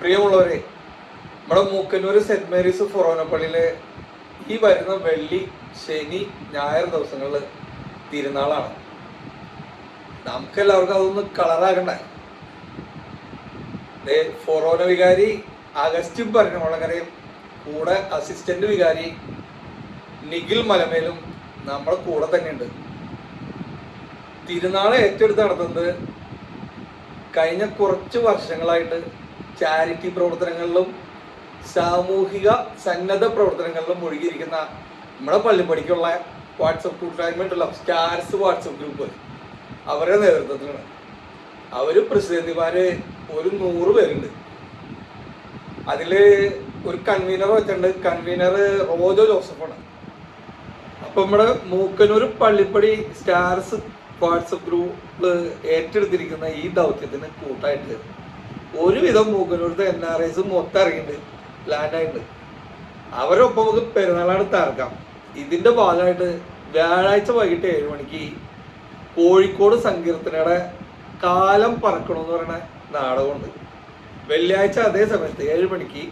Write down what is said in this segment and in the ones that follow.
പ്രിയമുള്ളവരെ, നമ്മുടെ Mookkannoor saint Mary's ഫൊറോന പള്ളിയിലെ ഈ വരുന്ന വെള്ളി, ശനി, ഞായർ ദിവസങ്ങളിൽ തിരുനാളാണ്. നമുക്കെല്ലാവർക്കും അതൊന്ന് കളറാകണ്ടേ. ഫൊറോന വികാരി അഗസ്റ്റിൻ പറഞ്ഞോളക്കരയും കൂടെ അസിസ്റ്റന്റ് വികാരി നിഖിൽ മലമേലും നമ്മുടെ കൂടെ തന്നെയുണ്ട്. തിരുനാളെ ഏറ്റെടുത്ത് നടത്തുന്നത് കഴിഞ്ഞ കുറച്ച് വർഷങ്ങളായിട്ട് ചാരിറ്റി പ്രവർത്തനങ്ങളിലും സാമൂഹിക സന്നദ്ധ പ്രവർത്തനങ്ങളിലും മുഴുകിയിരിക്കുന്ന നമ്മുടെ പള്ളിപ്പടിക്കുള്ള വാട്സപ്പ് കൂട്ടായ്മയിട്ടുള്ള സ്റ്റാർസ് വാട്സപ്പ് ഗ്രൂപ്പ്, അവരുടെ നേതൃത്വത്തിലാണ്. അവർ പ്രസിഡന്റുമാര് ഒരു 100 പേരുണ്ട്. അതിൽ ഒരു കൺവീനർ വെച്ചിട്ടുണ്ട്. കൺവീനർ റോജോ ജോസഫാണ്. അപ്പം നമ്മുടെ Mookkannoor Pallippadi stars WhatsApp group ഏറ്റെടുത്തിരിക്കുന്ന ഈ ദൗത്യത്തിന് കൂട്ടായിട്ട് ഒരുവിധം മൂക്കന്നൂരത്തെ NRIs മൊത്തം ഇറങ്ങിയിട്ടുണ്ട്, പ്ലാനായിട്ടുണ്ട്. അവരൊപ്പം നമുക്ക് പെരുന്നാളാണ് തറക്കാം. ഇതിന്റെ ഭാഗമായിട്ട് വ്യാഴാഴ്ച വൈകിട്ട് 7 മണിക്ക് കോഴിക്കോട് സങ്കീർത്തനയുടെ കാലം പറക്കണമെന്ന് പറയുന്ന നാടകമുണ്ട്. വെള്ളിയാഴ്ച അതേ സമയത്ത് 7 മണിക്ക്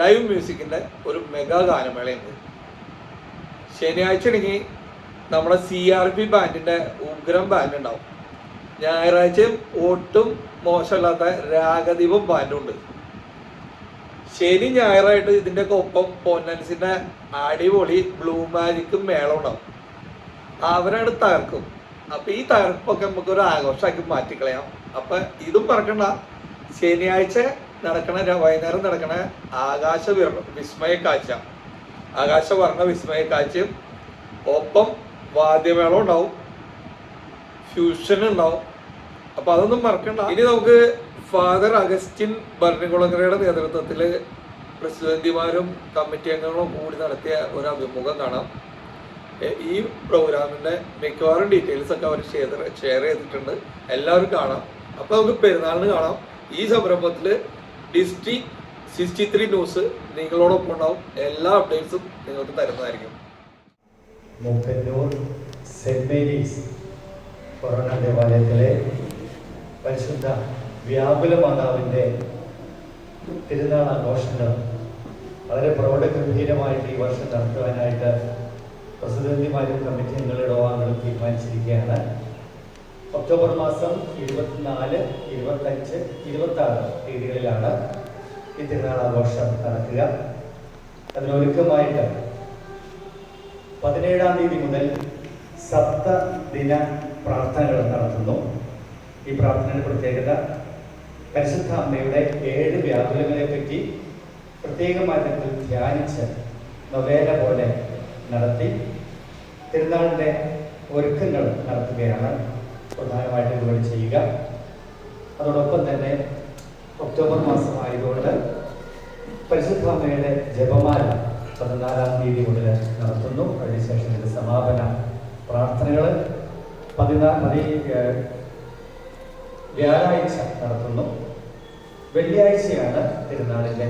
ലൈവ് മ്യൂസിക്കിന്റെ ഒരു മെഗാ ഗാനമേളയുണ്ട്. ശനിയാഴ്ച ആണെങ്കിൽ നമ്മുടെ CRP ബാൻഡിന്റെ ഉഗ്രം ബാൻഡ് ഉണ്ടാവും. ഞായറാഴ്ചയും ഒട്ടും മോശമല്ലാത്ത രാഗദീപം ബാൻഡും ഉണ്ട്. ശനി ഞായറായിട്ട് ഇതിൻ്റെയൊക്കെ ഒപ്പം പൊന്നൻസിന്റെ അടിപൊളി ബ്ലൂ മാജിക്കും മേളം ഉണ്ടാവും. അവരാണ് തകർക്കും. അപ്പൊ ഈ തകർപ്പൊക്കെ നമുക്ക് ഒരു ആഘോഷമാക്കി മാറ്റിക്കളയാം. അപ്പൊ ഇതും പറക്കണ്ട. ശനിയാഴ്ച നടക്കണ വൈകുന്നേരം നടക്കണ വിസ്മയ കാഴ്ചയും ഒപ്പം വാദ്യമേളം ഉണ്ടാവും, ഫ്യൂഷൻ ഉണ്ടാവും. അപ്പൊ അതൊന്നും മറക്കണ്ട. ഇനി നമുക്ക് ഫാദർ അഗസ്റ്റിൻ ഭരണകുളങ്ങരയുടെ നേതൃത്വത്തിൽ പ്രസിഡന്റുമാരും കമ്മിറ്റി അംഗങ്ങളും കൂടി നടത്തിയ ഒരു അഭിമുഖം കാണാം. ഈ പ്രോഗ്രാമിന്റെ മിക്കവാറും ഡീറ്റെയിൽസ് ഒക്കെ അവർ ഷെയർ ചെയ്തിട്ടുണ്ട്. എല്ലാവരും കാണാം. അപ്പൊ നമുക്ക് പെരുന്നാളിന് കാണാം. ഈ സംരംഭത്തിൽ ഡിസ്ട്രിക്ട് 63 ന്യൂസ് നിങ്ങളോടൊപ്പം ഉണ്ടാവും. എല്ലാ അപ്ഡേറ്റ്സും നിങ്ങൾക്ക് തരുന്നതായിരിക്കും. മൂക്കന്നൂർ സെന്റ് മേരീസ് ഫൊറോന ദേവാലയത്തിലെ പരിശുദ്ധ വ്യാകുല മാതാവിൻ്റെ തിരുനാൾ ആഘോഷങ്ങൾ വളരെ പ്രൗഢഗംഭീരമായിട്ട് ഈ വർഷം നടത്തുവാനായിട്ട് പ്രസിഡന്റുമാരും കമ്മിറ്റി അംഗങ്ങളുടെ യോഗങ്ങളും തീരുമാനിച്ചിരിക്കുകയാണ്. ഒക്ടോബർ മാസം 24, 25, 26 തീയതികളിലാണ് ഈ തിരുനാൾ ആഘോഷം നടക്കുക. അതിനൊരുക്കമായിട്ട് 17-ാം തീയതി മുതൽ സപ്തദിന പ്രാർത്ഥനകൾ നടത്തുന്നു. ഈ പ്രാർത്ഥനയുടെ പ്രത്യേകത പരിശുദ്ധ അമ്മയുടെ 7 വ്യാകുലങ്ങളെ പറ്റി പ്രത്യേകമായ തരത്തിൽ ധ്യാനിച്ച് നൊവേന പോലെ നടത്തി തിരുനാളിൻ്റെ ഒരുക്കങ്ങൾ നടത്തുകയാണ് പ്രധാനമായിട്ട് ഇതുവരെ ചെയ്യുക. അതോടൊപ്പം തന്നെ ഒക്ടോബർ മാസമായതുകൊണ്ട് പരിശുദ്ധ അമ്മയുടെ ജപമാല 14-ാം തീയതി മുതൽ നടത്തുന്നു. അതിനുശേഷം ഇതിൻ്റെ സമാപന പ്രാർത്ഥനകൾ വ്യാഴാഴ്ച നടത്തുന്നു. വെള്ളിയാഴ്ചയാണ് തിരുനാളിൻ്റെ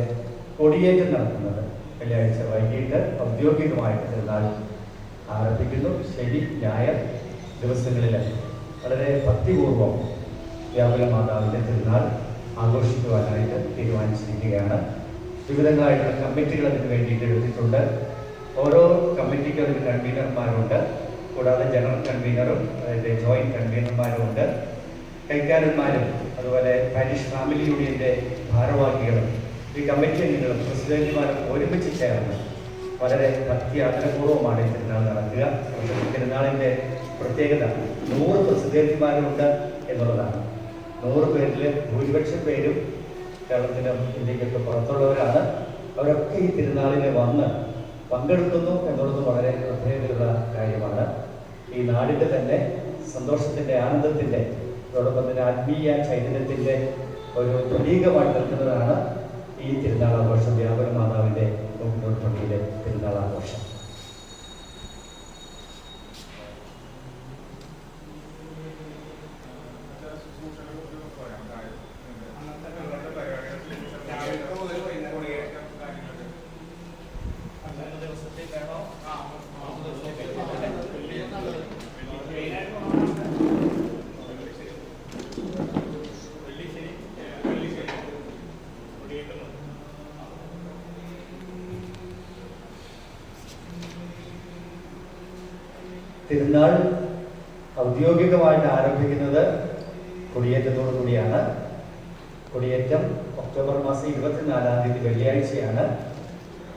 കൊടിയേറ്റം നടത്തുന്നത്. വെള്ളിയാഴ്ച വൈകിട്ട് ഔദ്യോഗികമായിട്ട് തിരുനാൾ ആരംഭിക്കുന്നു. ശനി ഞായർ ദിവസങ്ങളിൽ വളരെ ഭക്തിപൂർവ്വം വ്യാകുല മാതാവിൻ്റെ തിരുനാൾ ആഘോഷിക്കുവാനായിട്ട് തീരുമാനിച്ചിരിക്കുകയാണ്. വിവിധങ്ങളായിട്ടുള്ള കമ്മിറ്റികൾ അതിന് വേണ്ടിയിട്ട് എടുത്തിട്ടുണ്ട്. ഓരോ കമ്മിറ്റിക്കും അതിന് കൺവീനർമാരുണ്ട്. കൂടാതെ ജനറൽ കൺവീനറും അതായത് ജോയിന്റ് കൺവീനർമാരും ഉണ്ട്. കൈക്കാരന്മാരും അതുപോലെ പാരിഷ് ഫാമിലി യൂണിയൻ്റെ ഭാരവാഹികളും ഈ കമ്മിറ്റി അംഗങ്ങളും പ്രസിഡന്റുമാരും ഒരുമിച്ച് ചേർന്ന് വളരെ ഭക്തി ആഗ്രഹപൂർവ്വമാണ് ഈ തിരുനാൾ നടക്കുക. തിരുനാളിൻ്റെ പ്രത്യേകത 100 പ്രസിഡന്റുമാരുണ്ട് എന്നുള്ളതാണ്. 100 പേരിൽ ഭൂരിപക്ഷം പേരും കേരളത്തിലും ഇന്ത്യക്കൊക്കെ പുറത്തുള്ളവരാണ്. അവരൊക്കെ ഈ തിരുനാളിനെ വന്ന് പങ്കെടുക്കുന്നു എന്നുള്ളത് വളരെ പ്രത്യേകതയുള്ള കാര്യമാണ്. ഈ നാടിൻ്റെ തന്നെ സന്തോഷത്തിൻ്റെ, ആനന്ദത്തിൻ്റെ, അതോടൊപ്പം തന്നെ ആത്മീയ ചൈതന്യത്തിൻ്റെ ഒരു പ്രതീകമായി നിൽക്കുന്നതാണ് ഈ തിരുനാൾ ആഘോഷം. വ്യാകുല മാതാവിൻ്റെ മൂക്കന്നൂർ പള്ളിയിലെ തിരുനാൾ ആഘോഷം. തിരുനാൾ ഔദ്യോഗികമായിട്ട് ആരംഭിക്കുന്നത് കൊടിയേറ്റത്തോടു കൂടിയാണ്. കൊടിയേറ്റം ഒക്ടോബർ മാസം 24-ാം തീയതി വെള്ളിയാഴ്ചയാണ്.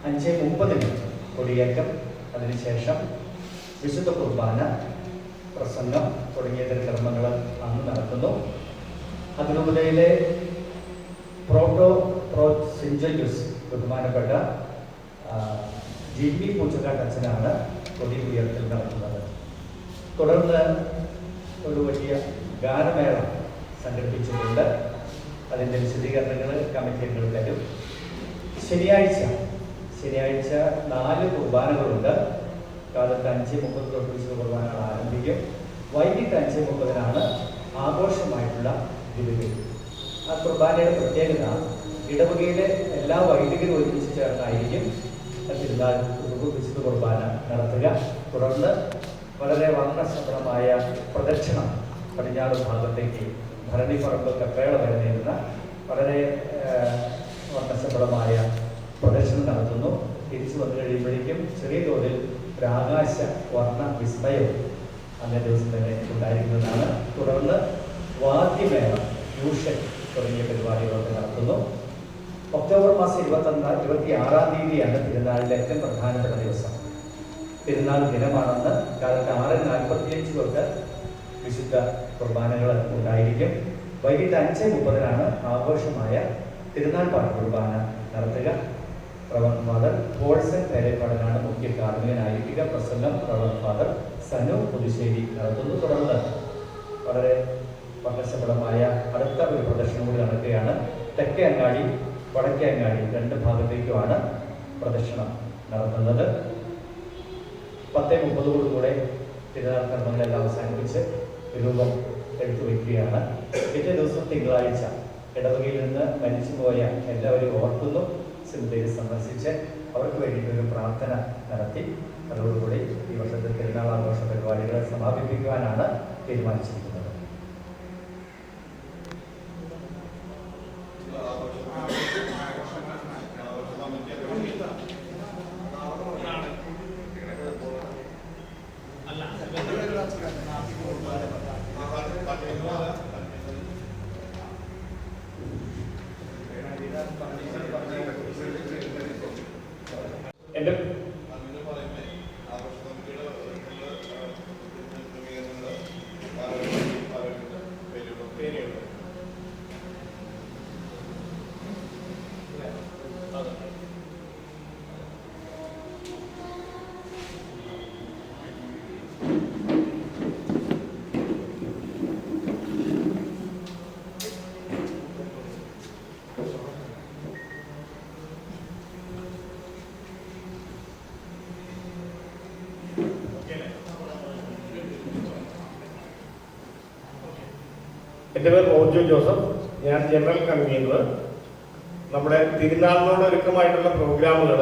5:30 കൊടിയേറ്റം. അതിനുശേഷം വിശുദ്ധ കുർബാന, പ്രസംഗം തുടങ്ങിയ കർമ്മങ്ങൾ അന്ന് നടത്തുന്നു. അതിനുമുതലേ സെന്റ് ജോസഫ് ബഹുമാനപ്പെട്ട ജിമ്മി പൂച്ചക്കാട്ട് അച്ഛനാണ് കൊടി ഉയർത്തൽ നടത്തുന്നത്. തുടർന്ന് ഒരു വലിയ ഗാനമേള സംഘടിപ്പിച്ചിട്ടുണ്ട്. അതിൻ്റെ വിശദീകരണങ്ങൾ കമ്മിറ്റി അംഗങ്ങൾ തരും. ശനിയാഴ്ച 4 കുർബാനകളുണ്ട്. കാലത്ത് 5:30 തൊട്ട് വിശുദ്ധ കുർബാനകൾ ആരംഭിക്കും. വൈകിട്ട് 5:30 ആഘോഷമായിട്ടുള്ള ദിനബലി. ആ കുർബാനയുടെ പ്രത്യേകത ഇടവകയിലെ എല്ലാ വൈദികരും ഒരുമിച്ച് ചേർന്നായിരിക്കും തിരുനാൾ വിശുദ്ധ കുർബാന നടത്തുക. തുടർന്ന് വളരെ വർണ്ണശബളമായ പ്രദക്ഷിണം പടിഞ്ഞാറ് ഭാഗത്തേക്ക് ഭരണിപ്പറമ്പ് കപ്പേള വരെ നേരുന്ന വളരെ വർണ്ണശബളമായ പ്രദക്ഷിണം നടത്തുന്നു. തിരിച്ചു വന്നു കഴിയുമ്പോഴേക്കും ചെറിയ തോതിൽ ഒരു ആകാശ വർണ്ണ വിസ്മയം അന്നേ ദിവസം തന്നെ ഉണ്ടായിരിക്കുന്നതാണ്. തുടർന്ന് വാദ്യമേളം, ഫ്യൂഷൻ തുടങ്ങിയ പരിപാടികളൊക്കെ നടത്തുന്നു. ഒക്ടോബർ മാസം 26-ാം തീയതിയാണ് തിരുനാളിലെ ഏറ്റവും പ്രധാനപ്പെട്ട ദിവസം. തിരുനാൾ ദിനമാണെന്ന് കാലത്ത് 6:45 തൊട്ട് വിശുദ്ധ കുർബാനകൾ ഉണ്ടായിരിക്കും. വൈകിട്ട് 5:30 ആഘോഷമായ തിരുനാൾ പാട്ട് കുർബാന നടത്തുക. റവറന്റ് ഫാദർ പോൾസൺ പേരേപ്പാടനാണ് മുഖ്യ കാർമ്മികനായിരിക്കുക. പ്രസംഗം റവറന്റ് ഫാദർ സനു പുതുശ്ശേരി നടത്തുന്നു. തുടർന്ന് വളരെ വർണ്ണശബളമായ അടുത്ത ഒരു പ്രദർശനം കൂടി നടക്കുകയാണ്. തെക്കേ അങ്ങാടി, വടക്കേ അങ്ങാടി 2 ഭാഗത്തേക്കുമാണ് പ്രദർശനം നടത്തുന്നത്. 10:30 തിരുനാൾ കർമ്മങ്ങളെല്ലാം അവസാനിപ്പിച്ച് രൂപം എടുത്തു വയ്ക്കുകയാണ്. പിറ്റേ ദിവസം തിങ്കളാഴ്ച ഇടവകയിൽ നിന്ന് മരിച്ചുപോയ എല്ലാവരും ഓർക്കുന്നു. സിന്തയിൽ സന്ദർശിച്ച് അവർക്ക് വേണ്ടിയിട്ടൊരു പ്രാർത്ഥന നടത്തി അതോടുകൂടി ഈ വർഷത്തെ തിരുനാൾ ആഘോഷ പരിപാടികളെ സമാപിപ്പിക്കുവാനാണ് തീരുമാനിച്ചിരിക്കുന്നത്. എൻ്റെ പേര് റോജോ ജോസഫ്. ഞാൻ ജനറൽ കൺവീനർ. നമ്മുടെ തിരുനാളിനോട് ഒരുക്കമായിട്ടുള്ള പ്രോഗ്രാമുകൾ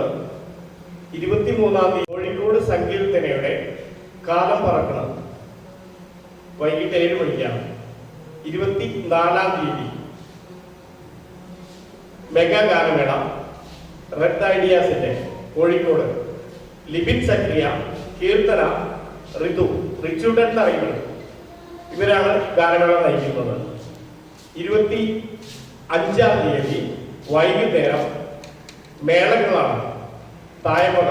23-ാം തീയതി കോഴിക്കോട് സങ്കീർത്തനയുടെ കാലം പറക്കണം വൈകിട്ട് 7 മണിക്കാണ്. 24-ാം തീയതി മെഗാ ഗാനമേള റെഡ് ഐഡിയാസിന്റെ കോഴിക്കോട് ലിബിൻ സക്രിയ, കീർത്തന, റിച്ചൂട്ടൻ തറയുകൾ ഇവരാണ് ഗാനമേള നയിക്കുന്നത്. 25-ാം തീയതി വൈകുന്നേരം മേളങ്ങളാണ്. തായമക,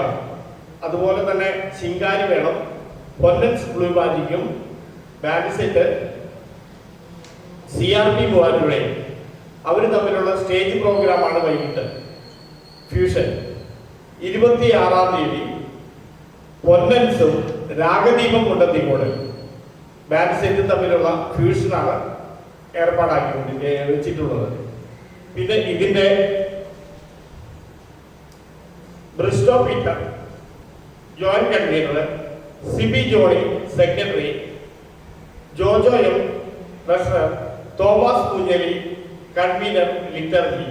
അതുപോലെ തന്നെ ശിങ്കാരി മേളം, പൊന്നൻസ് ബ്ലൂ മാജിക്കും ബാൻഡ് സെറ്റ് CRP മൂവാറ്റുപുഴ അവർ തമ്മിലുള്ള സ്റ്റേജ് പ്രോഗ്രാമാണ് വൈകിട്ട്. ഫ്യൂഷൻ 26-ാം തീയതി പൊന്നൻസും രാഗദീപം കൊണ്ടെത്തിക്കോട് ബാൻഡ് സെറ്റും തമ്മിലുള്ള ഫ്യൂഷനാണ് ഏർപ്പാടാക്കി വെച്ചിട്ടുള്ളത്. പിന്നെ ഇതിന്റെ Bristo Peter joint convener, Sibi Johny secretary, Jojo M treasurer, Thomas Kunjali convener liturgy,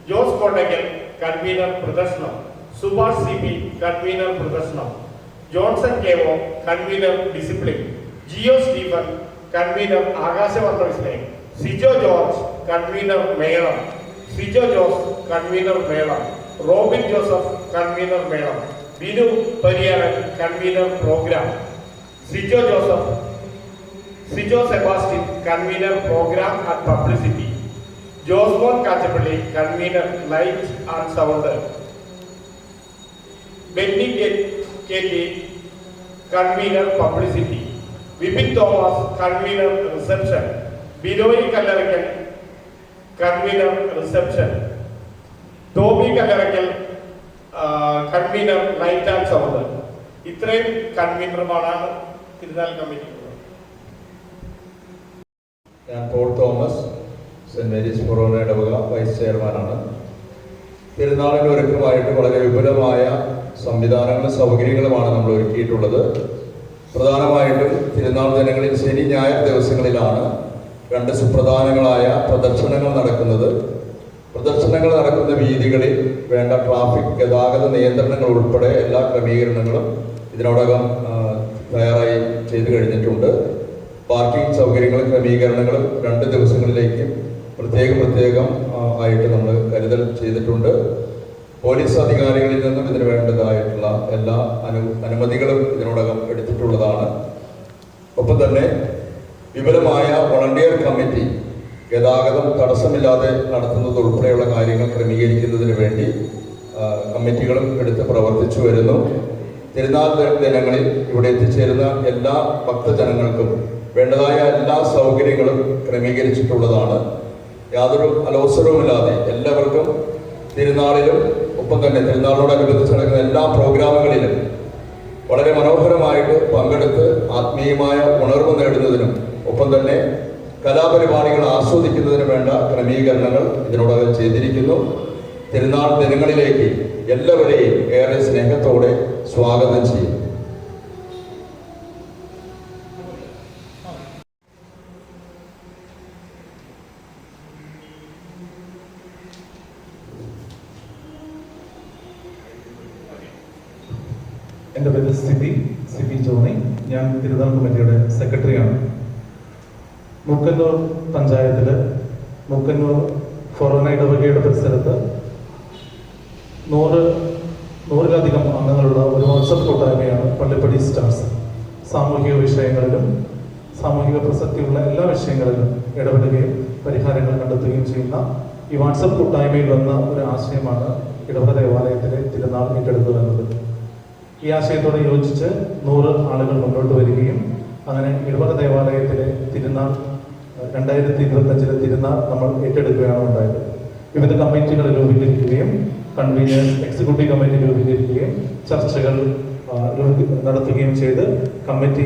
Jose Kottakkal convener പ്രദർശനം, സുഭാഷ് CP കൺവീനർ പ്രദർശനം, Johnson KO convener discipline, Jio Stephen convener ആകാശവർണ്ണ വിസ്മയം, സിജോ ജോർജ് കൺവീനർ മേളം, സിജോ ജോസ് കൺവീനർ മേളം, റോബിൻ ജോസഫ് കൺവീനർ മേളം, Binu Pariyaran convener program, Sijo Joseph, Sijo Sebastian, convener program and publicity. Josmon Kachapalli, convener light and sound. Benny Katie, convener publicity. Vipin Thomas, convener reception. Biloy Kalarakan, convener reception. Toby Kalarakan, convener light and sound. ഇത്രയും കൺവീനർമാരാണ് തിരുനാൾ committee. ഞാൻ Paul Thomas, saint Mary's ഫൊറോന ഇടവക vice ചെയർമാനാണ്. തിരുനാളിന് ഒരുക്കമായിട്ട് വളരെ വിപുലമായ സംവിധാനങ്ങളും സൗകര്യങ്ങളുമാണ് നമ്മൾ ഒരുക്കിയിട്ടുള്ളത്. പ്രധാനമായിട്ടും തിരുനാൾ ദിനങ്ങളിൽ ശനി ഞായർ ദിവസങ്ങളിലാണ് 2 സുപ്രധാനങ്ങളായ പ്രദർശനങ്ങൾ നടക്കുന്നത്. പ്രദർശനങ്ങൾ നടക്കുന്ന വീതികളിൽ വേണ്ട ട്രാഫിക് ഗതാഗത നിയന്ത്രണങ്ങൾ ഉൾപ്പെടെ എല്ലാ ക്രമീകരണങ്ങളും ഇതിനോടകം തയ്യാറായി ചെയ്തു കഴിഞ്ഞിട്ടുണ്ട്. പാർക്കിംഗ് സൗകര്യങ്ങളും ക്രമീകരണങ്ങളും 2 ദിവസങ്ങളിലേക്കും പ്രത്യേകം ആയിട്ട് നമ്മൾ കരുതൽ ചെയ്തിട്ടുണ്ട്. പോലീസ് അധികാരികളിൽ നിന്നും ഇതിന് വേണ്ടതായിട്ടുള്ള എല്ലാ അനുമതികളും ഇതിനോടകം എടുത്തിട്ടുള്ളതാണ്. ഒപ്പം തന്നെ വിപുലമായ വോളണ്ടിയർ കമ്മിറ്റി ഗതാഗതം തടസ്സമില്ലാതെ നടത്തുന്നത് ഉൾപ്പെടെയുള്ള കാര്യങ്ങൾ ക്രമീകരിക്കുന്നതിന് വേണ്ടി കമ്മിറ്റികളും എടുത്ത് പ്രവർത്തിച്ചു വരുന്നു. തിരുനാൾ ദിനങ്ങളിൽ ഇവിടെ എത്തിച്ചേരുന്ന എല്ലാ ഭക്തജനങ്ങൾക്കും വേണ്ടതായ എല്ലാ സൗകര്യങ്ങളും ക്രമീകരിച്ചിട്ടുള്ളതാണ്. യാതൊരു അലോസരവുമില്ലാതെ എല്ലാവർക്കും തിരുനാളിലും ഒപ്പം തന്നെ തിരുനാളിനോടനുബന്ധിച്ച് നടക്കുന്ന എല്ലാ പ്രോഗ്രാമുകളിലും വളരെ മനോഹരമായിട്ട് പങ്കെടുത്ത് ആത്മീയമായ ഉണർവ് നേടുന്നതിനും ഒപ്പം തന്നെ കലാപരിപാടികൾ ആസ്വദിക്കുന്നതിന് വേണ്ട ക്രമീകരണങ്ങൾ ഇതിനോടകം ചെയ്തിരിക്കുന്നു. തിരുനാൾ ദിനങ്ങളിലേക്ക് എല്ലാവരെയും ഏറെ സ്നേഹത്തോടെ സ്വാഗതം ചെയ്യും. എൻ്റെ പേര് സിബി ജോണി. ഞാൻ തിരുനാൾ കമ്മിറ്റിയുടെ സെക്രട്ടറിയാണ്. മുക്കന്നൂർ പഞ്ചായത്തിൽ മുക്കന്നൂർ ഫൊറോന ഇടവകയുടെ പരിസരത്ത് 100-ലധികം അംഗങ്ങളുള്ള ഒരു വാട്സപ്പ് കൂട്ടായ്മയാണ് പള്ളിപ്പടി സ്റ്റാർസ്. സാമൂഹിക വിഷയങ്ങളിലും സാമൂഹിക പ്രസക്തിയുള്ള എല്ലാ വിഷയങ്ങളിലും ഇടപെടുകയും പരിഹാരങ്ങൾ കണ്ടെത്തുകയും ചെയ്യുന്ന ഈ വാട്സപ്പ് കൂട്ടായ്മയിൽ വന്ന ഒരു ആശയമാണ് ഇടവക ദേവാലയത്തിലെ തിരുനാൾ ഏറ്റെടുക്കുക എന്നത്. ഈ ആശയത്തോടെ യോജിച്ച് 100 ആളുകൾ മുന്നോട്ട് വരികയും അങ്ങനെ ഇടവക ദേവാലയത്തിലെ തിരുനാൾ 2025 തിരുനാൾ നമ്മൾ ഏറ്റെടുക്കുകയാണ് ഉണ്ടായത്. വിവിധ കമ്മിറ്റികൾ രൂപീകരിക്കുകയും കൺവീനേഴ്സ് എക്സിക്യൂട്ടീവ് കമ്മിറ്റി രൂപീകരിക്കുകയും ചർച്ചകൾ നടത്തുകയും ചെയ്ത് കമ്മിറ്റി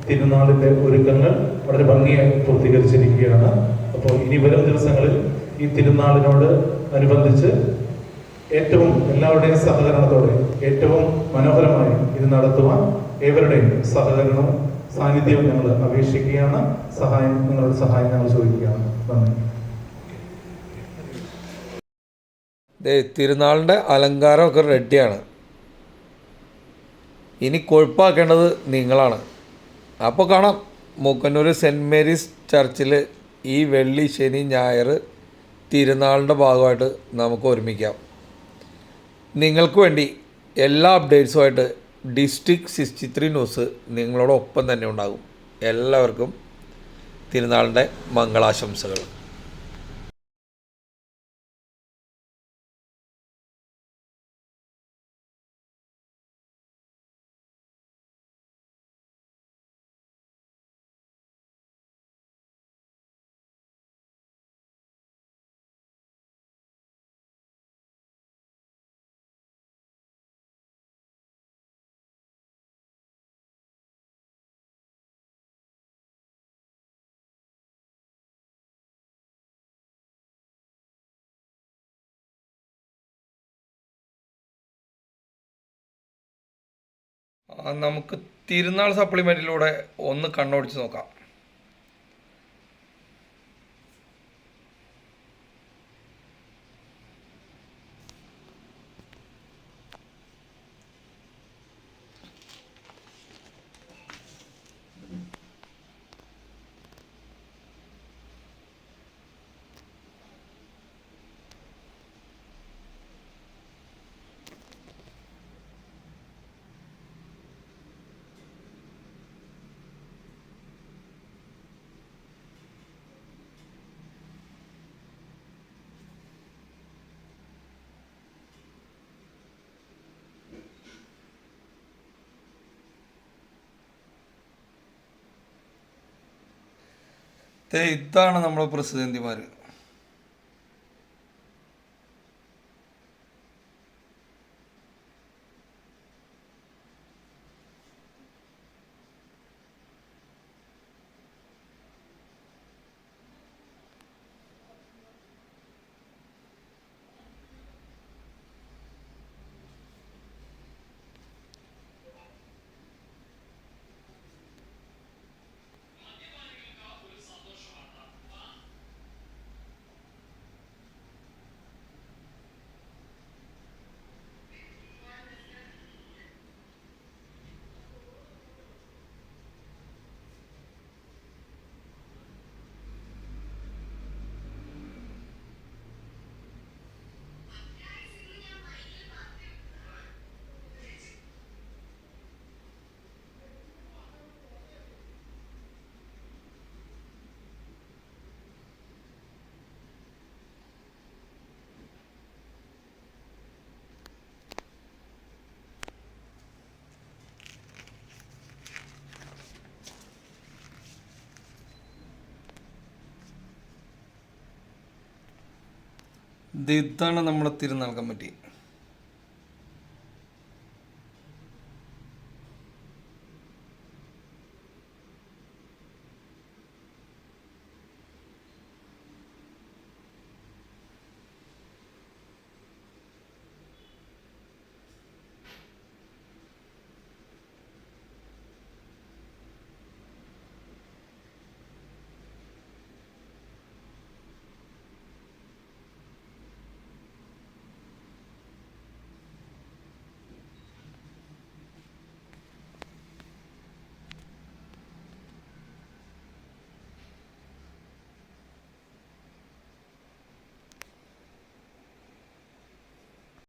തിരുനാളിൻ്റെ ഒരുക്കങ്ങൾ വളരെ ഭംഗിയായി പൂർത്തീകരിച്ചിരിക്കുകയാണ്. അപ്പോൾ ഇനി വരും ദിവസങ്ങളിൽ ഈ തിരുനാളിനോട് അനുബന്ധിച്ച് ഏറ്റവും എല്ലാവരുടെയും സഹകരണത്തോടെ ഏറ്റവും മനോഹരമായി ഇത് നടത്തുവാൻ ഏവരുടെയും സഹകരണവും സാന്നിധ്യവും ഞങ്ങൾ അപേക്ഷിക്കുകയാണ്. നിങ്ങളുടെ സഹായം ഞങ്ങൾ ചോദിക്കുകയാണ്. നന്ദി. തിരുനാളിൻ്റെ അലങ്കാരമൊക്കെ റെഡിയാണ്. ഇനി കൊഴുപ്പാക്കേണ്ടത് നിങ്ങളാണ്. അപ്പോൾ കാണാം മൂക്കന്നൂർ സെൻറ്റ് മേരീസ് ചർച്ചിൽ ഈ വെള്ളി ശനി ഞായർ തിരുനാളിൻ്റെ ഭാഗമായിട്ട് നമുക്ക് ഒരുമിക്കാം. നിങ്ങൾക്ക് വേണ്ടി എല്ലാ അപ്ഡേറ്റ്സുമായിട്ട് ഡിസ്ട്രിക്ട് 63 ന്യൂസ് നിങ്ങളോടൊപ്പം തന്നെ ഉണ്ടാകും. എല്ലാവർക്കും തിരുനാളിൻ്റെ മംഗളാശംസകൾ. നമുക്ക് തിരുനാൾ സപ്ലിമെൻറ്റിലൂടെ ഒന്ന് കണ്ണോടിച്ച് നോക്കാം. ഇതാണ് നമ്മുടെ പ്രസിഡന്റിമാർ. ഇതാണ് നമ്മുടെ തിരുനാൾ കമ്മിറ്റി.